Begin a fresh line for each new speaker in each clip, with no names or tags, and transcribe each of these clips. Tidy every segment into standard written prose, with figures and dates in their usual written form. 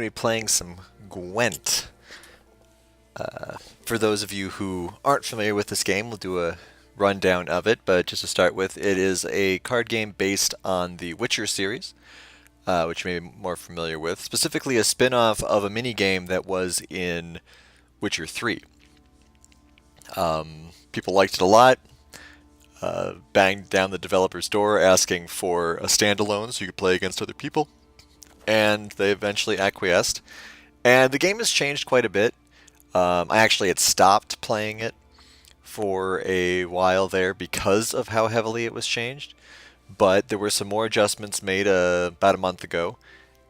going to be playing some Gwent. For those of you who aren't familiar with this game, we'll do a rundown of it, but just to start with, it is a card game based on the Witcher series, which you may be more familiar with, specifically a spin-off of a mini-game that was in Witcher 3. People liked it a lot, banged down the developer's door asking for a standalone so you could play against other people, and they eventually acquiesced. And the game has changed quite a bit. I actually had stopped playing it for a while there because of how heavily it was changed, but there were some more adjustments made about a month ago,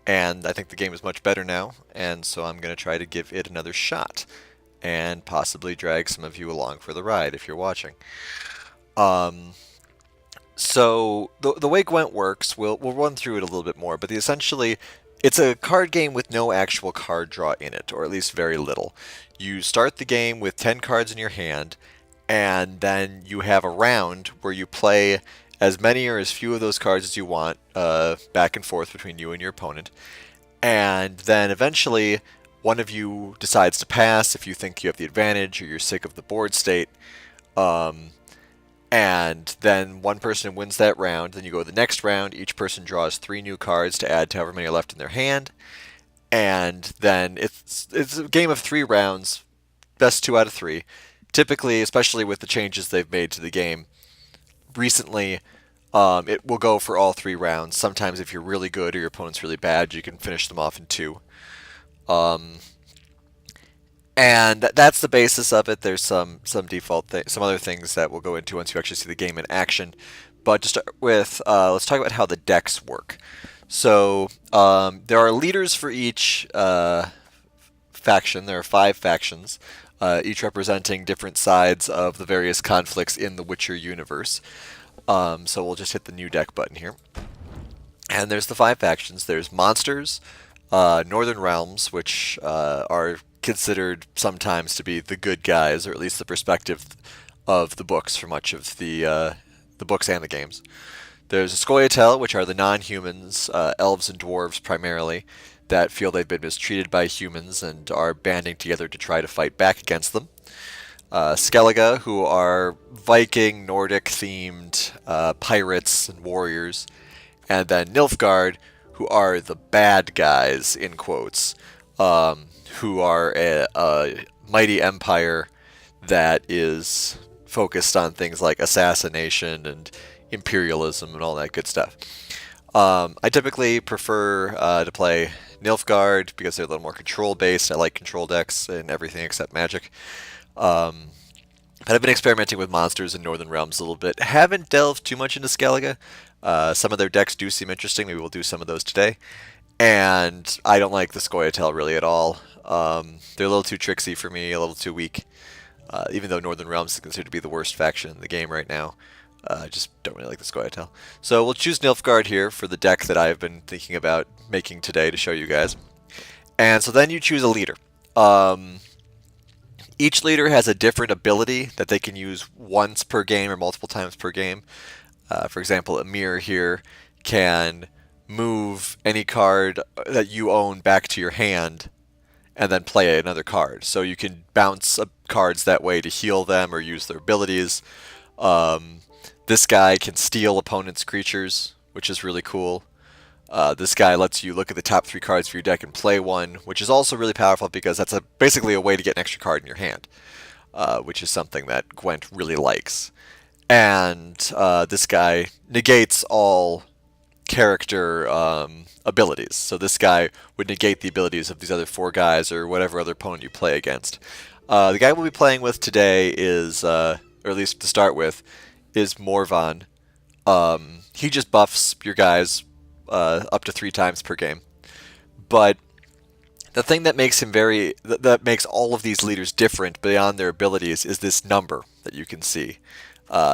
and I think the game is much better now, and so I'm going to try to give it another shot and possibly drag some of you along for the ride if you're watching. So the way Gwent works, we'll run through it a little bit more, but essentially it's a card game with no actual card draw in it, or at least very little. You start the game with 10 cards in your hand, and then you have a round where you play as many or as few of those cards as you want, back and forth between you and your opponent. And then eventually, one of you decides to pass if you think you have the advantage or you're sick of the board state. And then one person wins that round. Then you go to the next round. Each person draws 3 new cards to add to however many are left in their hand. And then it's a game of 3 rounds, best 2 out of 3. Typically, especially with the changes they've made to the game recently, it will go for all 3 rounds. Sometimes if you're really good or your opponent's really bad, you can finish them off in 2. And that's the basis of it. There's some some other things that we'll go into once you actually see the game in action. But to start with, let's talk about how the decks work. So there are leaders for each faction. There are 5 factions, each representing different sides of the various conflicts in the Witcher universe. So we'll just hit the new deck button here. And there's the 5 factions. There's monsters, Northern Realms, which are considered sometimes to be the good guys, or at least the perspective of the books for much of the books and the games. There's Scoia'tael, which are the non-humans, elves and dwarves primarily, that feel they've been mistreated by humans and are banding together to try to fight back against them. Skellige, who are Viking, Nordic-themed pirates and warriors. And then Nilfgaard, who are the bad guys, in quotes, who are a mighty empire that is focused on things like assassination and imperialism and all that good stuff. I typically prefer to play Nilfgaard because they're a little more control-based. I like control decks and everything except magic. But I've been experimenting with monsters in Northern Realms a little bit. Haven't delved too much into Skellige. Some of their decks do seem interesting. Maybe we'll do some of those today. And I don't like the Scoia'tael really at all. They're a little too tricksy for me, a little too weak. Even though Northern Realms is considered to be the worst faction in the game right now. I just don't really like the Scoia'tael. So we'll choose Nilfgaard here for the deck that I've been thinking about making today to show you guys. And so then you choose a leader. Each leader has a different ability that they can use once per game or multiple times per game. For example, Emir here can move any card that you own back to your hand and then play another card. So you can bounce cards that way to heal them or use their abilities. This guy can steal opponents' creatures, which is really cool. This guy lets you look at the top 3 cards for your deck and play one, which is also really powerful because that's basically a way to get an extra card in your hand, which is something that Gwent really likes. And this guy negates all character abilities. So this guy would negate the abilities of these other 4 guys or whatever other opponent you play against. The guy we'll be playing with today is, or at least to start with, is Morvan. He just buffs your guys up to 3 times per game. But the thing that makes him that makes all of these leaders different beyond their abilities is this number that you can see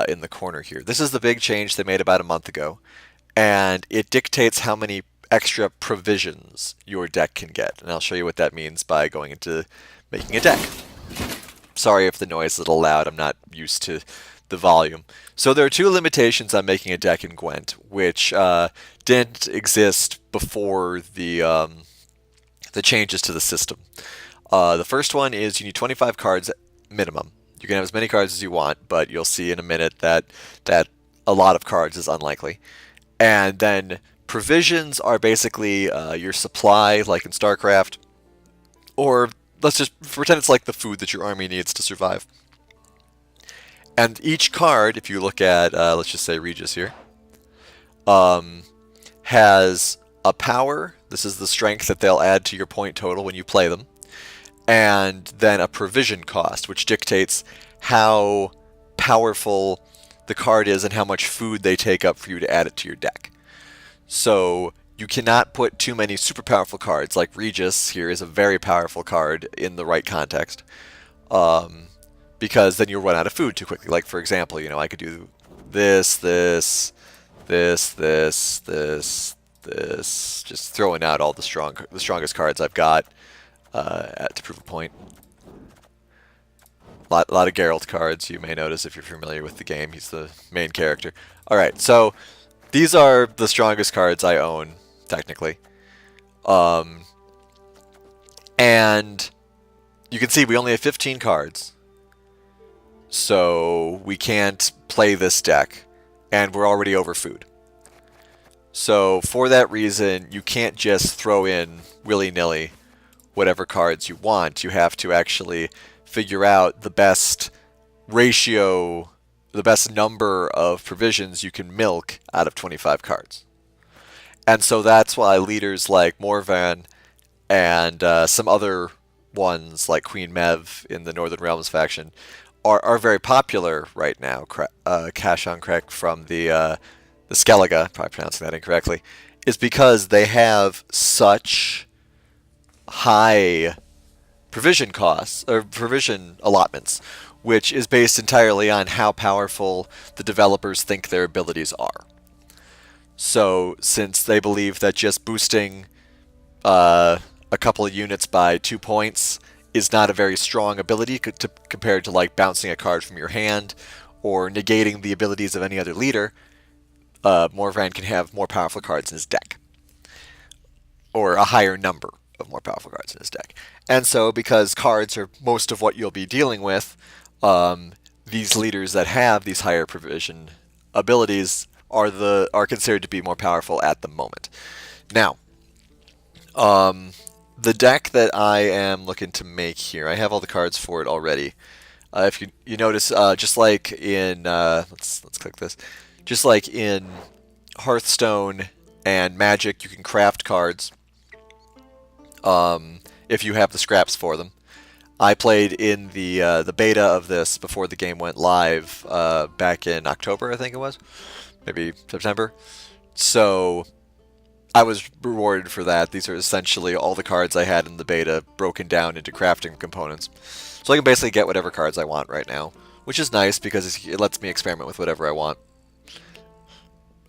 in the corner here. This is the big change they made about a month ago, and it dictates how many extra provisions your deck can get. And I'll show you what that means by going into making a deck. Sorry if the noise is a little loud, I'm not used to the volume. So there are 2 limitations on making a deck in Gwent, which didn't exist before the the changes to the system. The first one is you need 25 cards minimum. You can have as many cards as you want, but you'll see in a minute that a lot of cards is unlikely. And then provisions are basically your supply, like in StarCraft, or let's just pretend it's like the food that your army needs to survive. And each card, if you look at, let's just say Regis here, has a power. This is the strength that they'll add to your point total when you play them. And then a provision cost, which dictates how powerful the card is and how much food they take up for you to add it to your deck. So you cannot put too many super powerful cards, like Regis here is a very powerful card in the right context, because then you'll run out of food too quickly. Like, for example, I could do this, this, just throwing out all the strongest cards I've got to prove a point. A lot of Geralt cards, you may notice if you're familiar with the game. He's the main character. Alright, so these are the strongest cards I own, technically. And you can see we only have 15 cards. So we can't play this deck, and we're already over food. So for that reason, you can't just throw in willy-nilly whatever cards you want. You have to actually figure out the best ratio, the best number of provisions you can milk out of 25 cards. And so that's why leaders like Morvan and some other ones like Queen Mev in the Northern Realms faction are very popular right now. Kashon Krek from the Skellige, probably pronouncing that incorrectly, is because they have such high provision costs, or provision allotments, which is based entirely on how powerful the developers think their abilities are. So, since they believe that just boosting a couple of units by 2 points is not a very strong ability compared to like bouncing a card from your hand or negating the abilities of any other leader, Morvan can have more powerful cards in his deck, or a higher number of more powerful cards in his deck. And so, because cards are most of what you'll be dealing with, these leaders that have these higher provision abilities are considered to be more powerful at the moment. Now, the deck that I am looking to make here, I have all the cards for it already. If you notice, just like in let's click this, just like in Hearthstone and Magic, you can craft cards if you have the scraps for them. I played in the beta of this before the game went live back in October, I think it was, maybe September. So I was rewarded for that. These are essentially all the cards I had in the beta broken down into crafting components. So I can basically get whatever cards I want right now, which is nice because it lets me experiment with whatever I want.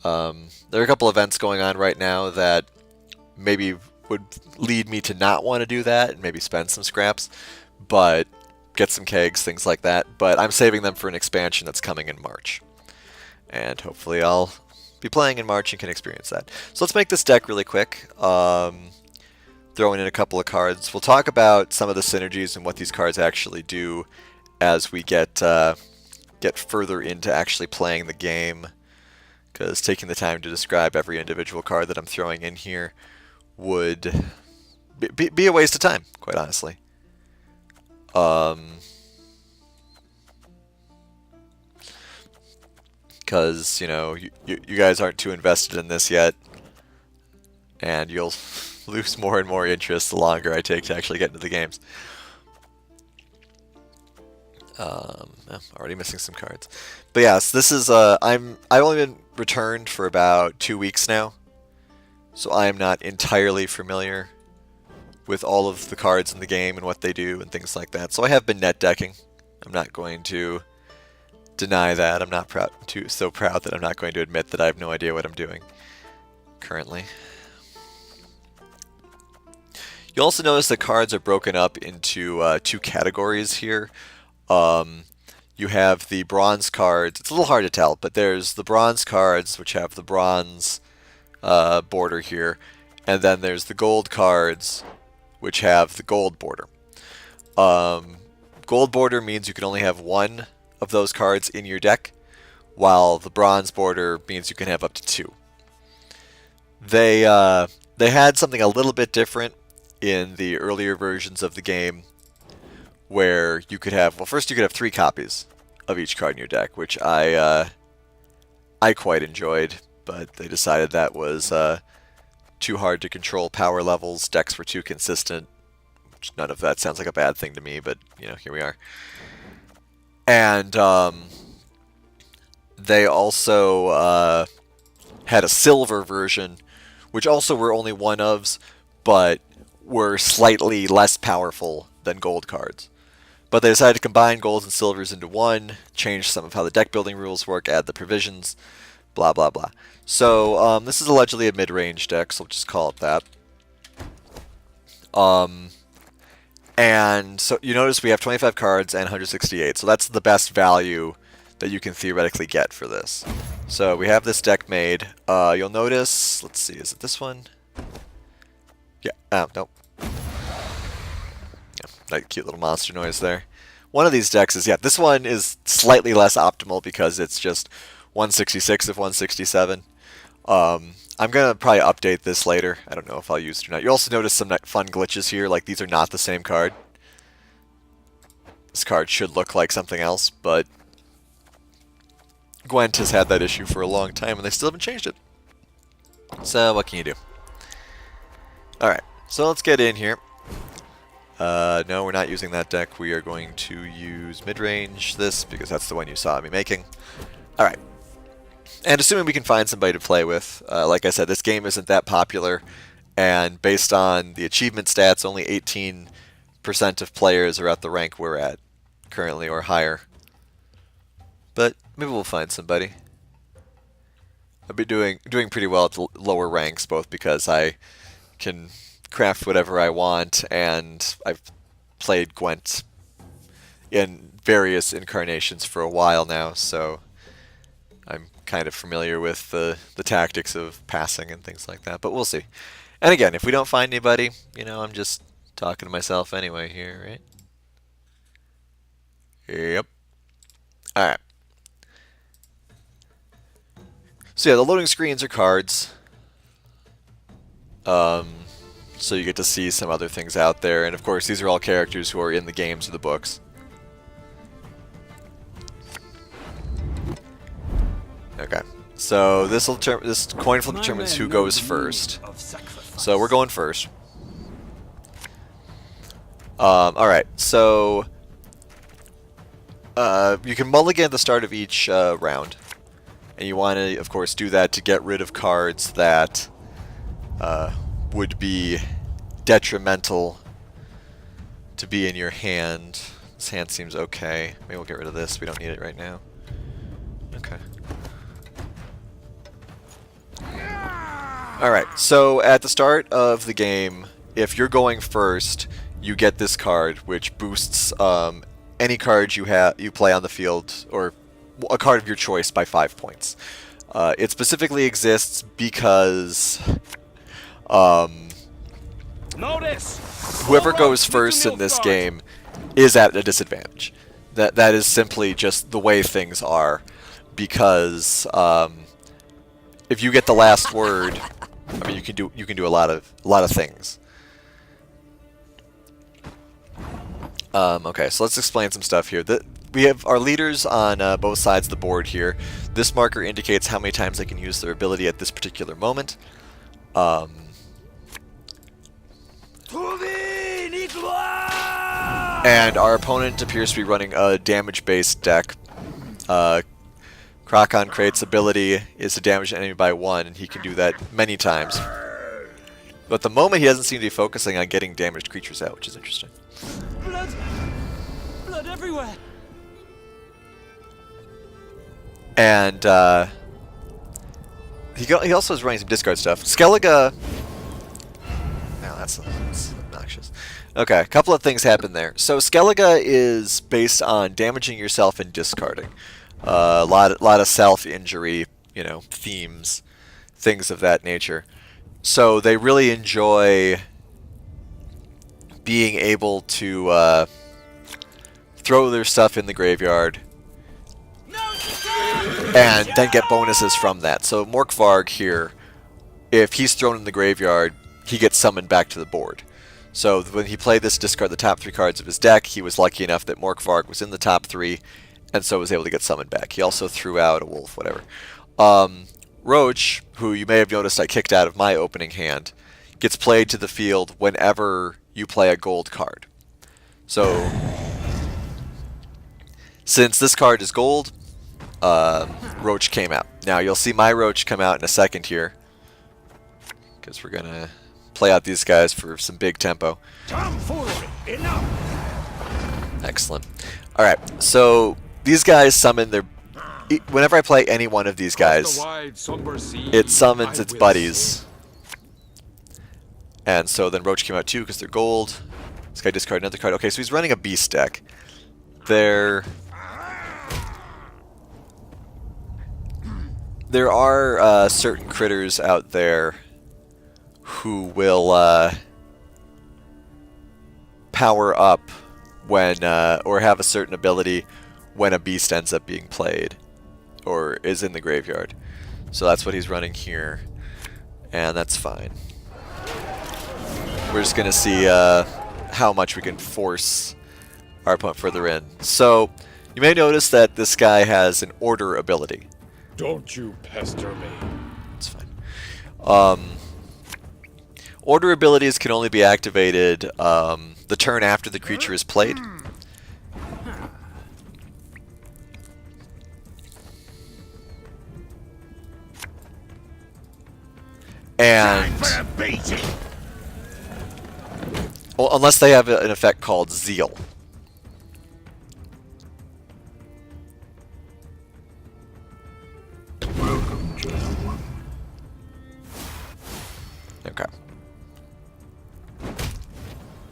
There are a couple events going on right now that maybe would lead me to not want to do that and maybe spend some scraps, but get some kegs, things like that. But I'm saving them for an expansion that's coming in March. And hopefully I'll be playing in March and can experience that. So let's make this deck really quick. Throwing in a couple of cards. We'll talk about some of the synergies and what these cards actually do as we get further into actually playing the game. Because taking the time to describe every individual card that I'm throwing in here would be a waste of time, quite honestly. Because, you guys aren't too invested in this yet, and you'll lose more and more interest the longer I take to actually get into the games. I'm already missing some cards. But yes, this is, I've only been returned for about 2 weeks now, so I am not entirely familiar with all of the cards in the game and what they do and things like that. So I have been net decking. I'm not going to deny that. I'm not so proud that I'm not going to admit that I have no idea what I'm doing currently. You'll also notice the cards are broken up into 2 categories here. You have the bronze cards. It's a little hard to tell, but there's the bronze cards, which have the bronze border here, and then there's the gold cards, which have the gold border. Gold border means you can only have one of those cards in your deck, while the bronze border means you can have up to two. They had something a little bit different in the earlier versions of the game, where you could have, well, first you could have 3 copies of each card in your deck, which I quite enjoyed, but they decided that was too hard to control power levels. Decks were too consistent. None of that sounds like a bad thing to me, but you know, here we are. And they also had a silver version, which also were only one-ofs, but were slightly less powerful than gold cards. But they decided to combine golds and silvers into one, change some of how the deck building rules work, add the provisions, blah blah blah. So this is allegedly a mid-range deck, so we'll just call it that. And so you notice we have 25 cards and 168, so that's the best value that you can theoretically get for this. So we have this deck made. You'll notice, let's see, is it this one? Yeah, nope. Yeah, that cute little monster noise there. One of these decks is, yeah, this one is slightly less optimal because it's just 166 of 167. I'm going to probably update this later. I don't know if I'll use it or not. You also notice some fun glitches here, like these are not the same card. This card should look like something else, but Gwent has had that issue for a long time and they still haven't changed it. So what can you do? Alright, so let's get in here. No, we're not using that deck. We are going to use Midrange this because that's the one you saw me making. Alright. And assuming we can find somebody to play with, like I said, this game isn't that popular, and based on the achievement stats, only 18% of players are at the rank we're at currently, or higher. But maybe we'll find somebody. I've been doing pretty well at the lower ranks, both because I can craft whatever I want, and I've played Gwent in various incarnations for a while now, so I'm kind of familiar with the tactics of passing and things like that, but we'll see. And again, if we don't find anybody, you know, I'm just talking to myself anyway here, right? Yep. Alright. So yeah, the loading screens are cards. So you get to see some other things out there, and of course these are all characters who are in the games or the books. Okay, so this coin flip determines who goes first. So we're going first. Alright, so you can mulligan at the start of each round. And you want to, of course, do that to get rid of cards that would be detrimental to be in your hand. This hand seems okay. Maybe we'll get rid of this. We don't need it right now. Okay. Alright, so at the start of the game, if you're going first, you get this card, which boosts any card you play on the field, or a card of your choice, by 5 points. It specifically exists because whoever goes first in this game is at a disadvantage. That is simply just the way things are, because if you get the last word, I mean, you can do a lot of things. Okay, so let's explain some stuff here. We have our leaders on both sides of the board here. This marker indicates how many times they can use their ability at this particular moment. And our opponent appears to be running a damage-based deck. Krakon Krate's ability is to damage an enemy by 1, and he can do that many times. But at the moment, he doesn't seem to be focusing on getting damaged creatures out, which is interesting.
Blood! Blood everywhere!
And he also is running some discard stuff. Skellige... No, that's obnoxious. Okay, a couple of things happen there. So Skellige is based on damaging yourself and discarding. A lot of self-injury, you know, themes, things of that nature. So they really enjoy being able to throw their stuff in the graveyard and then get bonuses from that. So Morkvarg here, if he's thrown in the graveyard, he gets summoned back to the board. So when he played this, discard the top 3 cards of his deck, he was lucky enough that Morkvarg was in the top 3, and so was able to get summoned back. He also threw out a wolf, whatever. Roach, who you may have noticed I kicked out of my opening hand, gets played to the field whenever you play a gold card. So, since this card is gold, Roach came out. Now, you'll see my Roach come out in a second here, because we're going to play out these guys for some big tempo. Excellent. Alright, so these guys summon their... Whenever I play any one of these guys, it summons its buddies. And so then Roach came out too because they're gold. This guy discarded another card. Okay, so he's running a beast deck. There are certain critters out there who will power up when, or have a certain ability when a beast ends up being played or is in the graveyard. So that's what he's running here, and that's fine. We're just going to see how much we can force our opponent further in. So you may notice that this guy has an order ability.
Don't you pester me.
It's fine. Order abilities can only be activated the turn after the creature is played. And well, unless they have an effect called Zeal. Okay.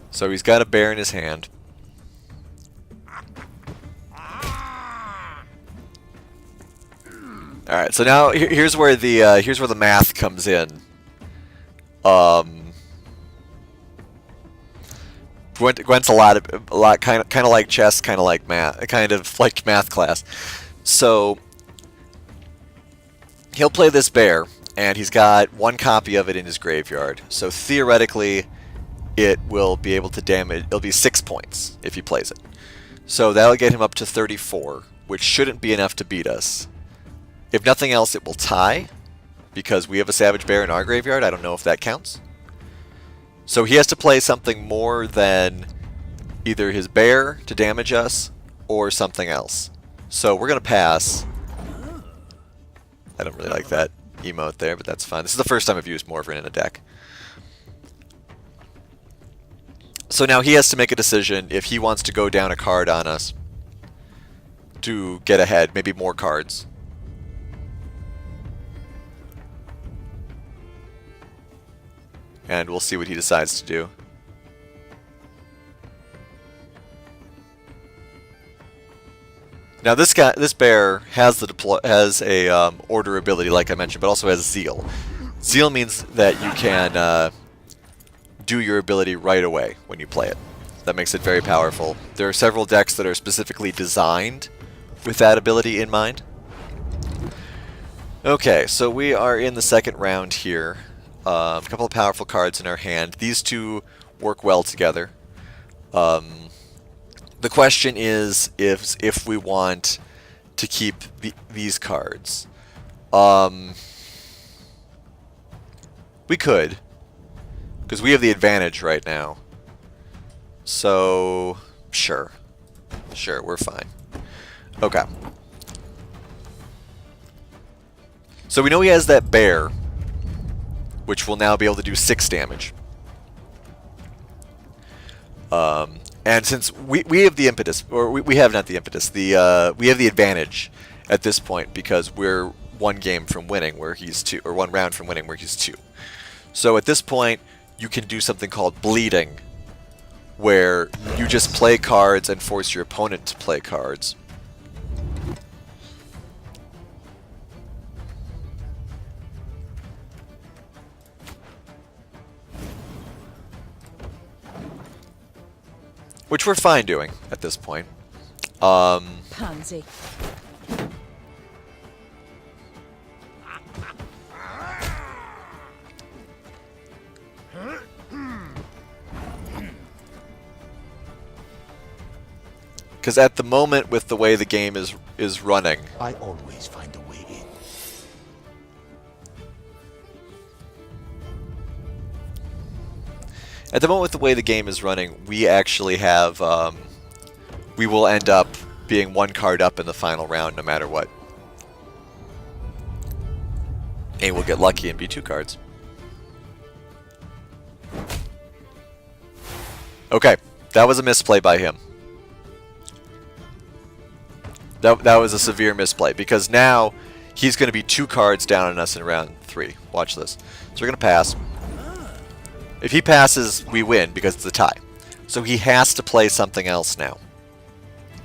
So he's got a bear in his hand. All right. So now here's where the math comes in. Gwent's a lot kind of like chess, kind of like math class. So he'll play this bear, and he's got 1 copy of it in his graveyard. So theoretically, it will be able to damage. It'll be 6 points if he plays it. So that'll get him up to 34, which shouldn't be enough to beat us. If nothing else, it will tie, because we have a Savage Bear in our graveyard. I don't know if that counts. So he has to play something more than either his bear to damage us or something else. So we're going to pass. I don't really like that emote there, but that's fine. This is the first time I've used Morvern in a deck. So now he has to make a decision if he wants to go down a card on us to get ahead, maybe more cards. And we'll see what he decides to do. Now this bear has a order ability, like I mentioned, but also has Zeal. Zeal means that you can do your ability right away when you play it. That makes it very powerful. There are several decks that are specifically designed with that ability in mind. Okay, so we are in the second round here. A couple of powerful cards in our hand. These two work well together. The question is if we want to keep these cards. We could, because we have the advantage right now. So, sure, we're fine. Okay. So we know he has that bear, which will now be able to do 6 damage. And since we have the impetus, or we have not the impetus, we have the advantage at this point because we're 1 game from winning where he's 2, or 1 round from winning where he's 2. So at this point, you can do something called bleeding, where you just play cards and force your opponent to play cards. which we're fine doing at this point.
Pansy.
Because at the moment, with the way the game is running,
I always find a way in.
at the moment with the way the game is running, we actually have we will end up being one card up in the final round, no matter what. And we'll get lucky and be 2 cards. Okay, that was a misplay by him. That was a severe misplay, because now he's going to be 2 cards down on us in round 3. Watch this. So we're going to pass. If he passes, we win because it's a tie. So he has to play something else now.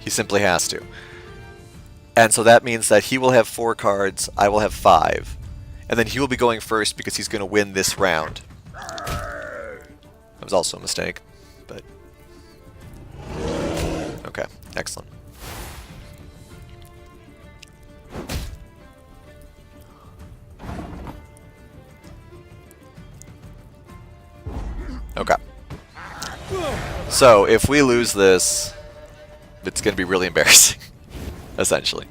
He simply has to. And so that means that he will have 4 cards, I will have 5. And then he will be going first because he's going to win this round. That was also a mistake, but... Okay, excellent. Okay. So, if we lose this, it's going to be really embarrassing, essentially.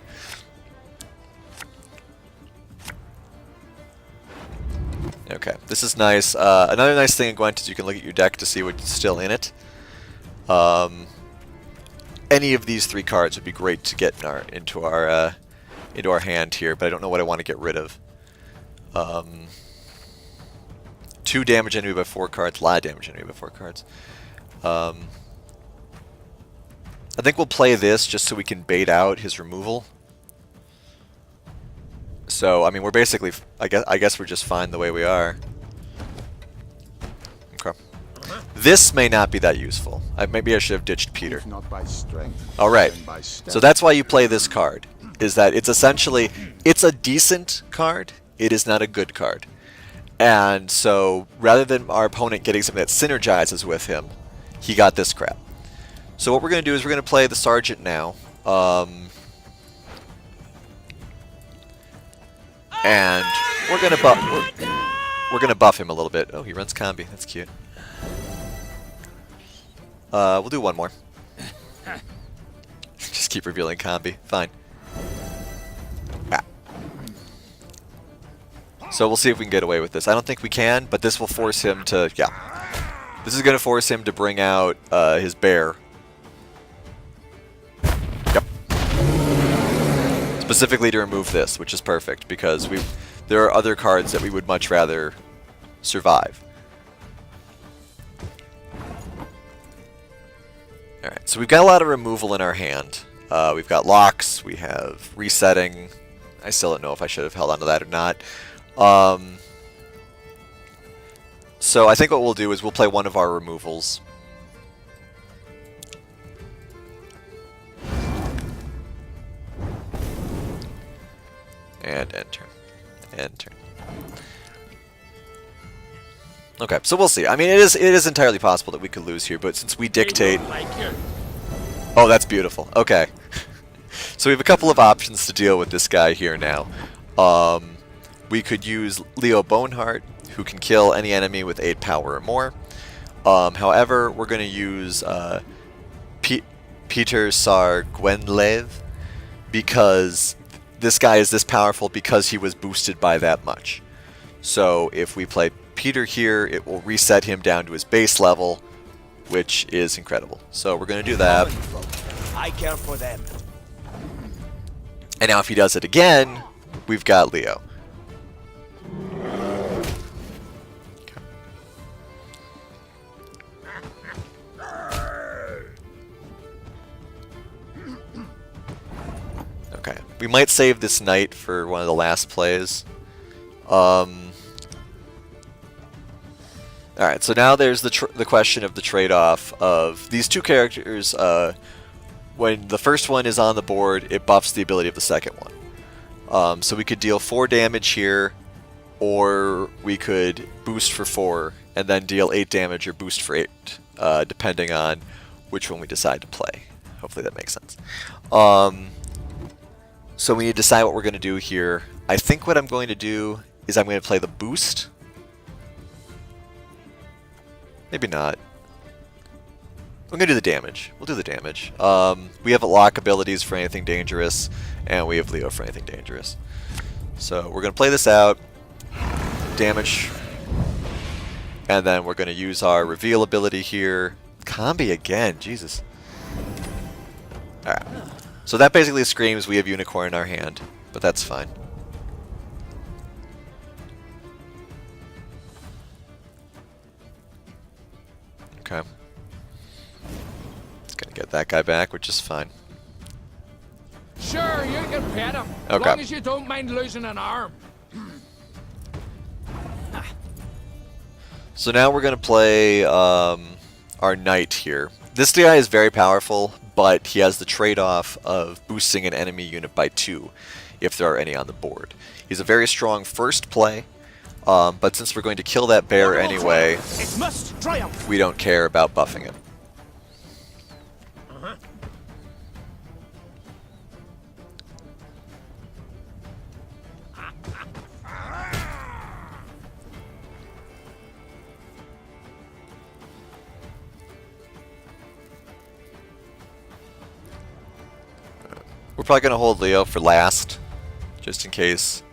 Okay, this is nice. Another nice thing in Gwent is you can look at your deck to see what's still in it. Any of these 3 cards would be great to get into our hand here, but I don't know what I want to get rid of. 2 damage enemy by 4 cards, a lot of damage enemy by 4 cards. I think we'll play this just so we can bait out his removal. So, I mean, we're basically, I guess we're just fine the way we are. Okay. This may not be that useful. Maybe I should have ditched Peter.
If not by strength,
Alright,
then by stamina.
so that's why you play this card, is that it's essentially, it's a decent card, it is not a good card. And so, rather than our opponent getting something that synergizes with him, he got this crap. So what we're going to do is we're going to play the Sergeant now. And we're going to buff him a little bit. Oh, he runs combi. That's cute. We'll do one more. Just keep revealing combi. Fine. Ah. So we'll see if we can get away with this. I don't think we can, but this will force him to... Yeah. This is going to force him to bring out his bear. Yep. Specifically to remove this, which is perfect, because there are other cards that we would much rather survive. Alright, so we've got a lot of removal in our hand. We've got locks, we have resetting. I still don't know if I should have held on to that or not. So I think what we'll do is we'll play one of our removals. And enter. Enter. Okay, so we'll see. I mean, it is entirely possible that we could lose here, but since we dictate... Oh, that's beautiful. Okay. So we have a couple of options to deal with this guy here now. We could use Leo Boneheart, who can kill any enemy with 8 power or more. However, we're going to use Peter Sar Gwenlev, because this guy is this powerful because he was boosted by that much. So if we play Peter here, it will reset him down to his base level, which is incredible. So we're going to do that.
I care for them.
And now if he does it again, we've got Leo. Okay, we might save this knight for one of the last plays. Alright, so now there's the question of the trade-off of these 2 characters. When the first one is on the board, it buffs the ability of the second one. So we could deal 4 damage here, or we could boost for 4, and then deal 8 damage or boost for 8, depending on which one we decide to play. Hopefully that makes sense. So we need to decide what we're going to do here. I think what I'm going to do is I'm going to play the boost. Maybe not. I'm going to do the damage. We'll do the damage. We have lock abilities for anything dangerous, and we have Leo for anything dangerous. So we're going to play this out. Damage. And then we're going to use our reveal ability here. Combi again. Jesus. Alright. So that basically screams we have Unicorn in our hand, but that's fine. Okay. It's gonna get that guy back, which is fine.
Sure, you can pet him.
Okay.
As long as you don't mind losing an arm.
So now we're gonna play our knight here. This guy is very powerful, but he has the trade-off of boosting an enemy unit by 2 if there are any on the board. He's a very strong first play, but since we're going to kill that bear anyway,
It must triumph.
we don't care about buffing him. We're probably going to hold Leo for last, just in case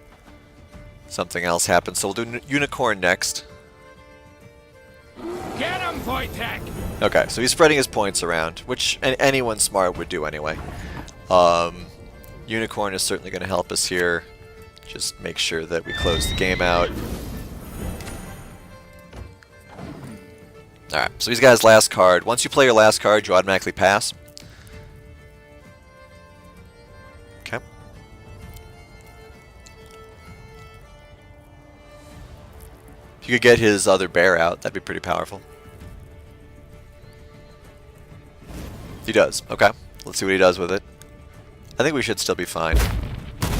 something else happens. So we'll do Unicorn next.
Get him, Wojtek!
Okay, so he's spreading his points around, which anyone smart would do anyway. Unicorn is certainly going to help us here. Just make sure that we close the game out. Alright, so he's got his last card. Once you play your last card, you automatically pass. Okay. If you could get his other bear out, that'd be pretty powerful. He does. Okay. Let's see what he does with it. I think we should still be fine.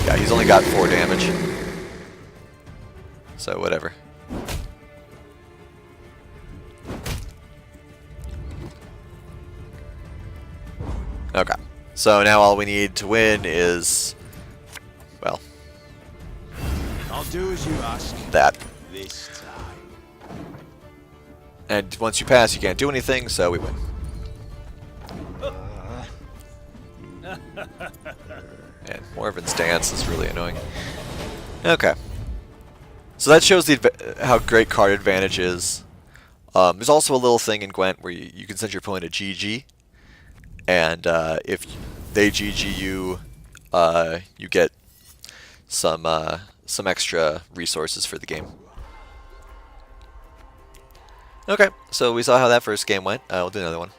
Yeah, he's only got 4 damage. So, whatever. Okay. So now all we need to win is, well,
I'll do as you ask.
that.
This time.
And once you pass, you can't do anything, so we win. And Morven's dance is really annoying. Okay. So that shows how great card advantage is. There's also a little thing in Gwent where you can send your opponent a GG. And if they GG you, you get some extra resources for the game. Okay, so we saw how that first game went. We'll do another one.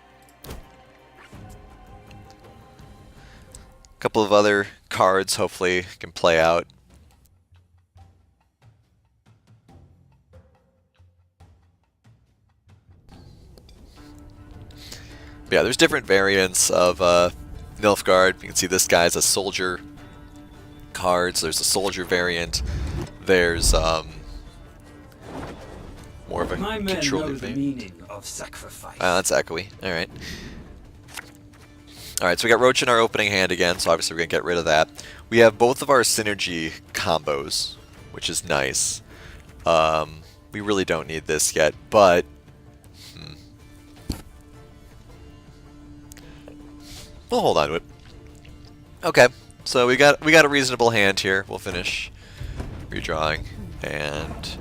A couple of other cards hopefully can play out. But yeah, there's different variants of Nilfgaard. You can see this guy's a soldier card, so there's a soldier variant. There's more of a
My men
controller
know the
variant.
meaning of sacrifice.
That's echoey. Alright. Alright, so we got Roach in our opening hand again, so obviously we're going to get rid of that. We have both of our synergy combos, which is nice. We really don't need this yet, but we'll hold on to it. Okay, so we got a reasonable hand here. We'll finish redrawing, and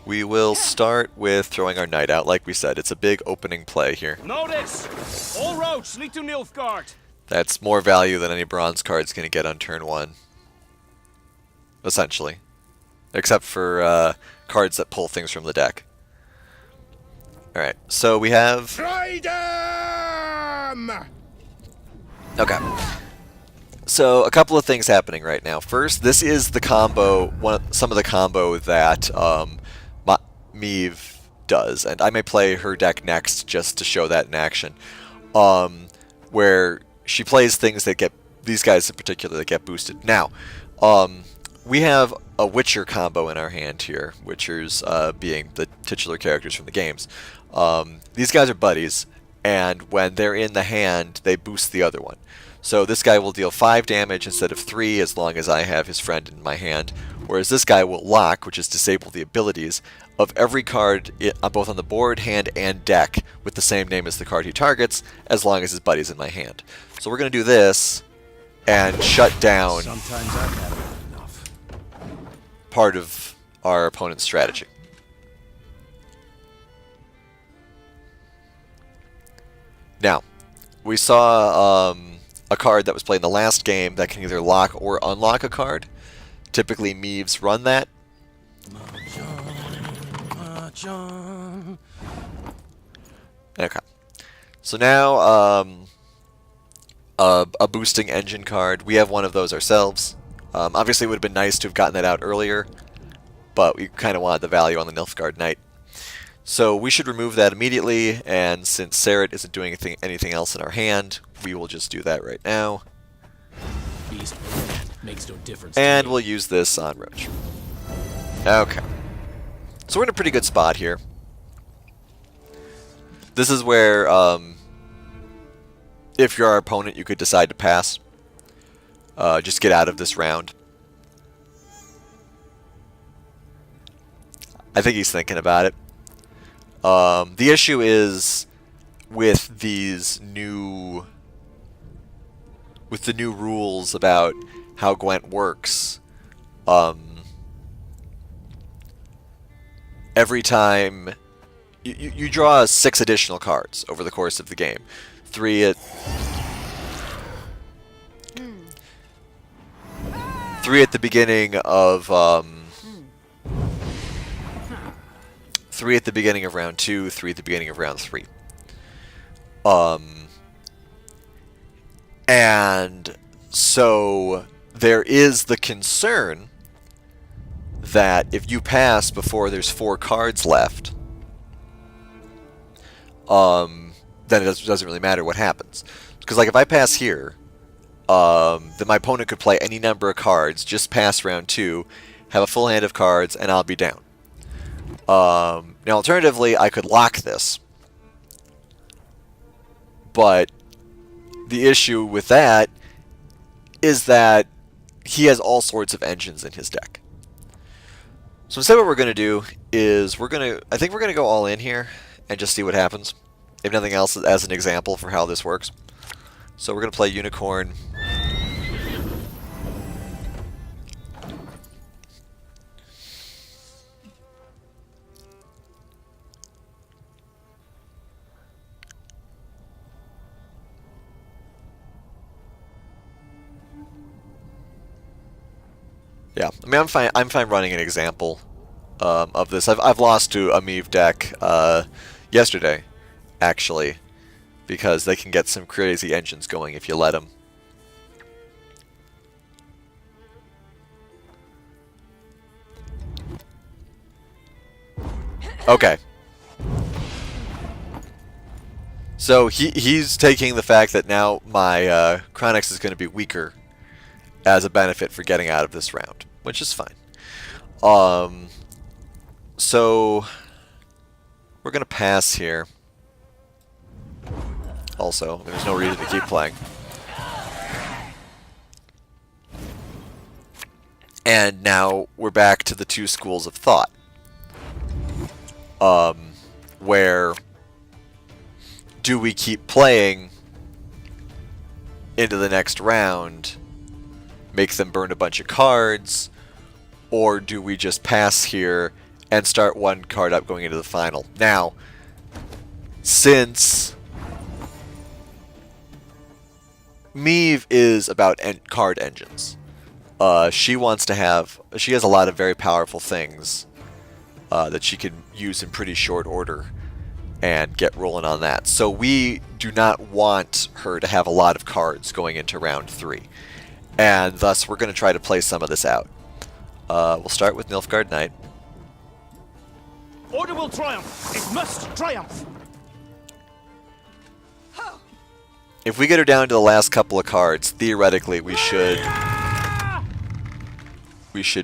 we will start with throwing our knight out. Like we said, it's a big opening play here.
Notice! All roads lead to Nilfgaard.
That's more value than any bronze card's going to get on turn 1. Essentially. Except for cards that pull things from the deck. Alright, so we have...
Try them!
Okay. So, a couple of things happening right now. First, this is the combo, some of the combo that Meave does, and I may play her deck next just to show that in action. Where she plays things that get, these guys in particular, that get boosted. Now, we have a Witcher combo in our hand here, Witchers being the titular characters from the games. These guys are buddies, and when they're in the hand, they boost the other one. So this guy will deal 5 damage instead of 3 as long as I have his friend in my hand, whereas this guy will lock, which is disable the abilities, of every card both on the board, hand, and deck with the same name as the card he targets, as long as his buddy's in my hand. So we're going to do this and shut down
Sometimes I've had enough.
part of our opponent's strategy. Now, we saw a card that was played in the last game that can either lock or unlock a card. Typically, Meaves run that. Okay. So now, a boosting engine card. We have one of those ourselves. Obviously, it would have been nice to have gotten that out earlier, but we kind of wanted the value on the Nilfgaard Knight. So we should remove that immediately, and since Sarret isn't doing anything else in our hand, we will just do that right now.
Beast or man, makes no difference.
And we'll use this on Roach. Okay. So we're in a pretty good spot here. This is where, if you're our opponent, you could decide to pass. Just get out of this round. I think he's thinking about it. The issue is with the new rules about how Gwent works. Every time you draw 6 additional cards over the course of the game. 3 at the beginning of 3 at the beginning of round 2, 3 at the beginning of round 3. And so there is the concern that if you pass before there's 4 cards left, then it doesn't really matter what happens. Because like if I pass here, then my opponent could play any number of cards, just pass round 2, have a full hand of cards, and I'll be down. Now, alternatively, I could lock this. But the issue with that is that he has all sorts of engines in his deck. So instead what we're going to do is I think we're going to go all in here and just see what happens. If nothing else, as an example for how this works. So we're going to play Unicorn. Yeah, I mean, I'm fine running an example of this. I've lost to a Meave deck yesterday, actually, because they can get some crazy engines going if you let them. Okay. So he's taking the fact that now my Chronix is going to be weaker as a benefit for getting out of this round, which is fine. So we're going to pass here. Also, there's no reason to keep playing. And now we're back to the 2 schools of thought. Where do we keep playing into the next round, make them burn a bunch of cards, or do we just pass here and start 1 card up going into the final? Now, since Meave is about card engines, she has a lot of very powerful things that she can use in pretty short order and get rolling on that. So we do not want her to have a lot of cards going into round 3. And thus we're going to try to play some of this out. We'll start with Nilfgaard Knight.
Order will triumph. It must triumph.
If we get her down to the last couple of cards, theoretically we should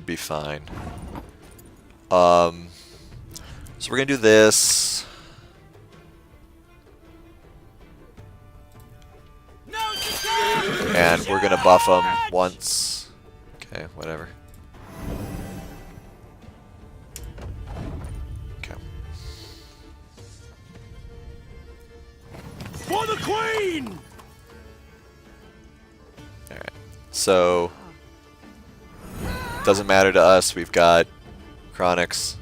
be fine. So we're going to do this. gonna buff him once. Okay, whatever. Okay.
For the Queen!
Alright. So doesn't matter to us, we've got Chronics.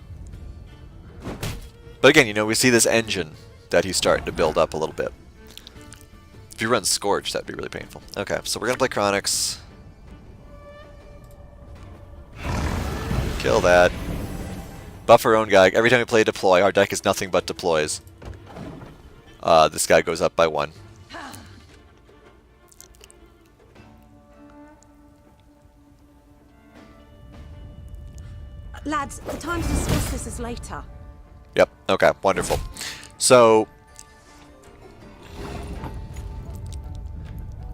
But again, you know, we see this engine that he's starting to build up a little bit. If he runs Scorch, that'd be really painful. Okay, so we're gonna play Chronics. Kill that. Buff our own guy. Every time we play Deploy, our deck is nothing but deploys. This guy goes up by 1.
Lads, the time to discuss this is later.
Yep, okay, wonderful. So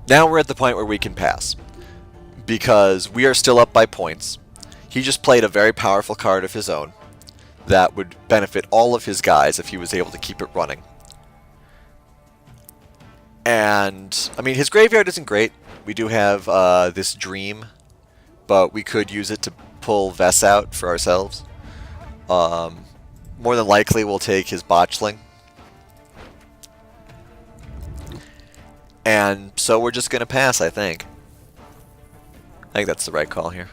now we're at the point where we can pass. Because we are still up by points. He just played a very powerful card of his own that would benefit all of his guys if he was able to keep it running. And, I mean, his graveyard isn't great. We do have this Dream, but we could use it to pull Vess out for ourselves. More than likely, we'll take his Botchling. And so we're just going to pass, I think. I think that's the right call here.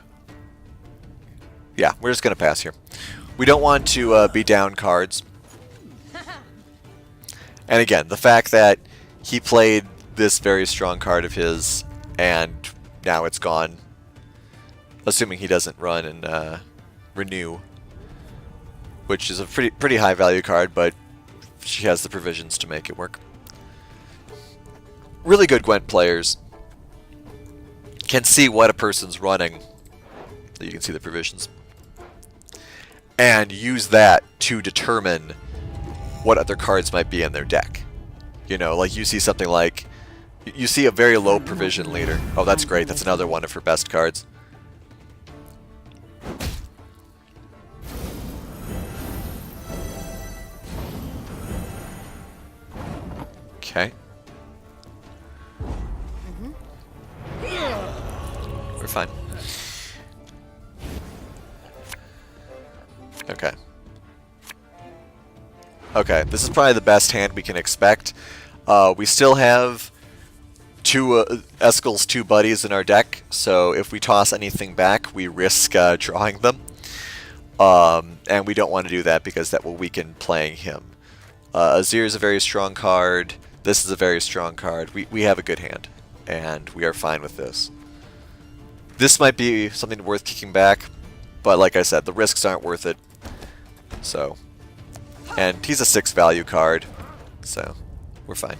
Yeah, we're just going to pass here. We don't want to be down cards. And again, the fact that he played this very strong card of his, and now it's gone. Assuming he doesn't run and renew, which is a pretty high value card, but she has the provisions to make it work. Really good Gwent players can see what a person's running. You can see the provisions. And use that to determine what other cards might be in their deck. You know, like you see something like, you see a very low provision leader. Oh, that's great. That's another one of her best cards. Okay. We're fine. Okay. Okay, this is probably the best hand we can expect. We still have Eskel's 2 buddies in our deck, so if we toss anything back, we risk drawing them. And we don't want to do that because that will weaken playing him. Azir is a very strong card. This is a very strong card. We have a good hand, and we are fine with this. This might be something worth kicking back, but like I said, the risks aren't worth it. So, and he's a 6 value card, so we're fine.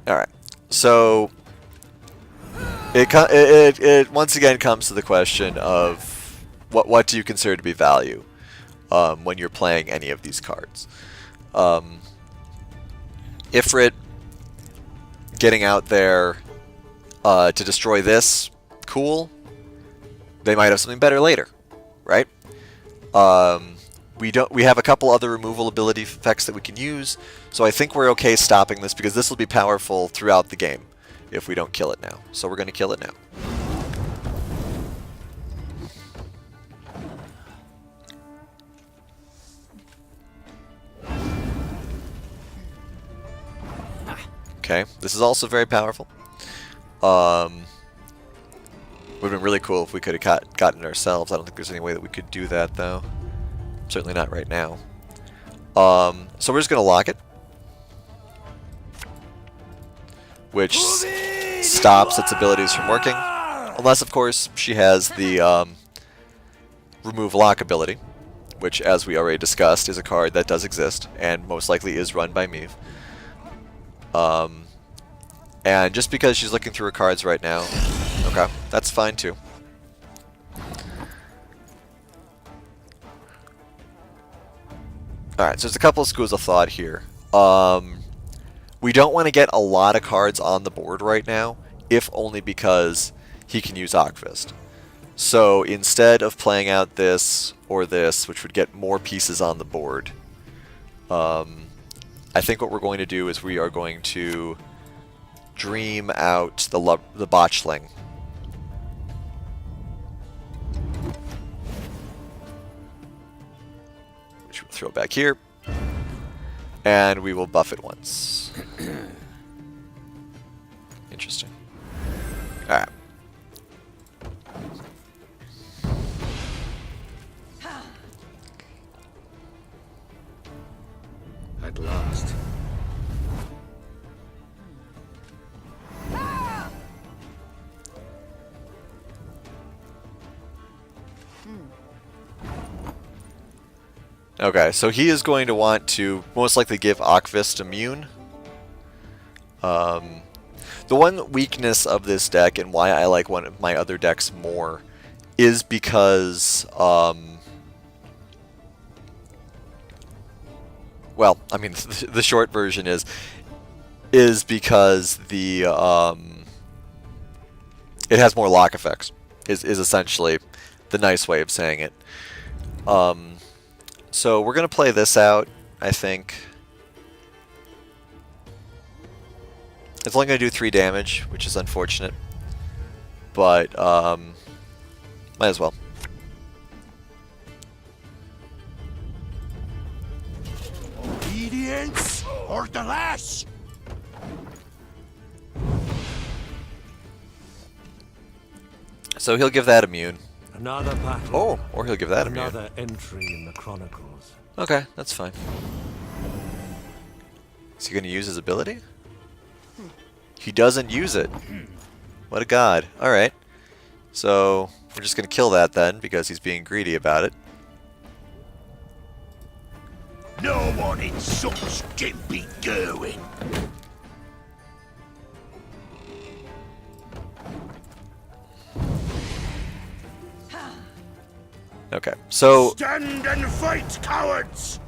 Alright, so it once again comes to the question of what do you consider to be value when you're playing any of these cards. Ifrit getting out there to destroy this, cool. They might have something better later, right? We have a couple other removal ability effects that we can use, so I think we're okay stopping this because this will be powerful throughout the game if we don't kill it now. So we're going to kill it now. Okay, this is also very powerful. Would have been really cool if we could have gotten it ourselves. I don't think there's any way that we could do that, though. Certainly not right now. So we're just going to lock it. Which stops its abilities from working. Unless, of course, she has the remove lock ability. Which, as we already discussed, is a card that does exist. And most likely is run by Meve. And just because she's looking through her cards right now... Okay, that's fine too. Alright, so there's a couple of schools of thought here. We don't want to get a lot of cards on the board right now, if only because he can use Akvist. So instead of playing out this or this, which would get more pieces on the board, I think what we're going to do is we are going to dream out the botchling. Which we'll throw back here. And we will buff it once. Interesting. Alright.
At last.
Okay, so he is going to want to most likely give Akvist immune. The one weakness of this deck and why I like one of my other decks more is because, well, I mean, the short version is because the it has more lock effects. Is essentially the nice way of saying it. So we're gonna play this out, I think. It's only going to do 3 damage, which is unfortunate. But, might as well.
Obedience or the lash!
So he'll give that immune.
Another battle.
Oh, or he'll give that immune.
Another entry in the chronicles.
Okay, that's fine. Is he going to use his ability? He doesn't use it. What a god. Alright. So, we're just going to kill that then, because he's being greedy about it.
No one in such can be going.
Okay, so...
Stand and fight, cowards!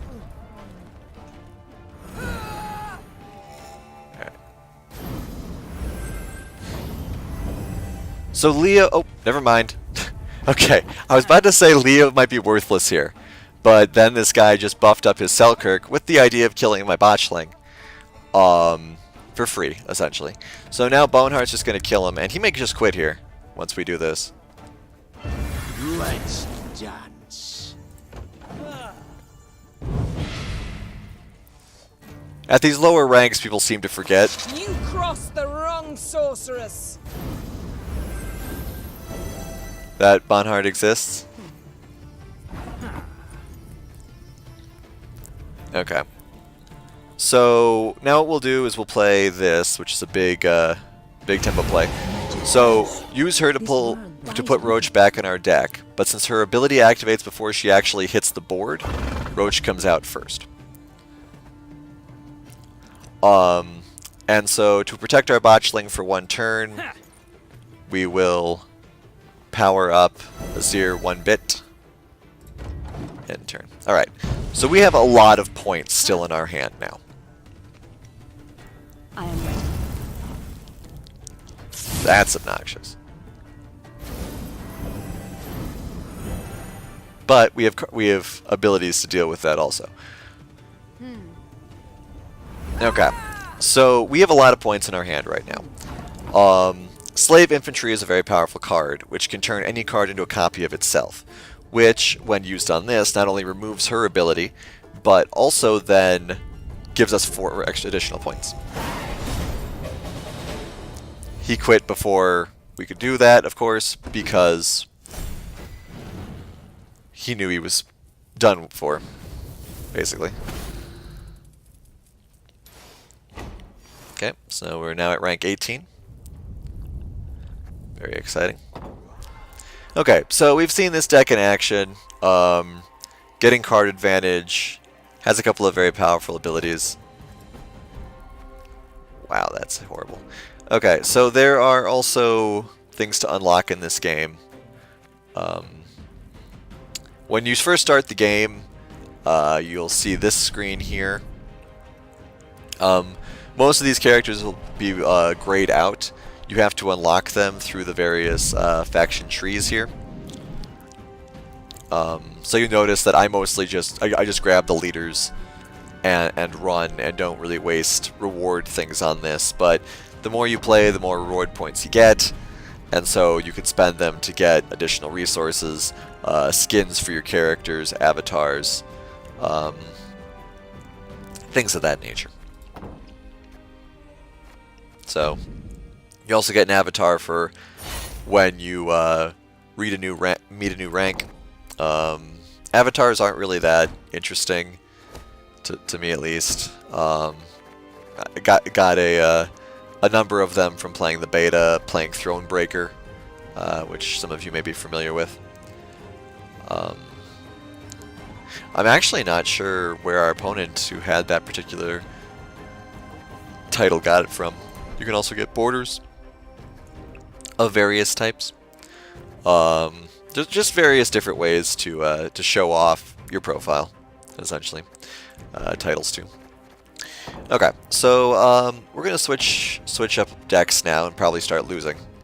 So Leo... Oh, never mind. Okay, I was about to say Leo might be worthless here. But then this guy just buffed up his Selkirk with the idea of killing my botchling. For free, essentially. So now Boneheart's just going to kill him, and he may just quit here once we do this.
Let's dance.
At these lower ranks, people seem to forget.
You crossed the wrong sorceress.
That Bonhart exists. Okay. So now what we'll do is we'll play this, which is a big tempo play. So use her to put Roach back in our deck, but since her ability activates before she actually hits the board, Roach comes out first. And so to protect our botchling for 1 turn, we will power up Azir 1 bit. End turn. Alright, so we have a lot of points still in our hand now.
I am ready.
That's obnoxious. But we have abilities to deal with that also. Okay, so we have a lot of points in our hand right now. Slave Infantry is a very powerful card, which can turn any card into a copy of itself, which, when used on this, not only removes her ability, but also then gives us 4 extra additional points. He quit before we could do that, of course, because he knew he was done for, basically. Okay, so we're now at rank 18. Very exciting. Okay, so we've seen this deck in action. Getting card advantage. Has a couple of very powerful abilities. Wow, that's horrible. Okay, so there are also things to unlock in this game. When you first start the game, you'll see this screen here. Most of these characters will be grayed out. You have to unlock them through the various faction trees here. So you notice that I mostly I just grab the leaders and run and don't really waste reward things on this. But the more you play, the more reward points you get, and so you can spend them to get additional resources, skins for your characters, avatars, things of that nature. So you also get an avatar for when you meet a new rank. Avatars aren't really that interesting, to me at least. I got a number of them from playing the beta, playing Thronebreaker, which some of you may be familiar with. I'm actually not sure where our opponent who had that particular title got it from. You can also get borders of various types. Just various different ways to show off your profile, essentially. Titles too. Okay, so we're gonna switch up decks now and probably start losing.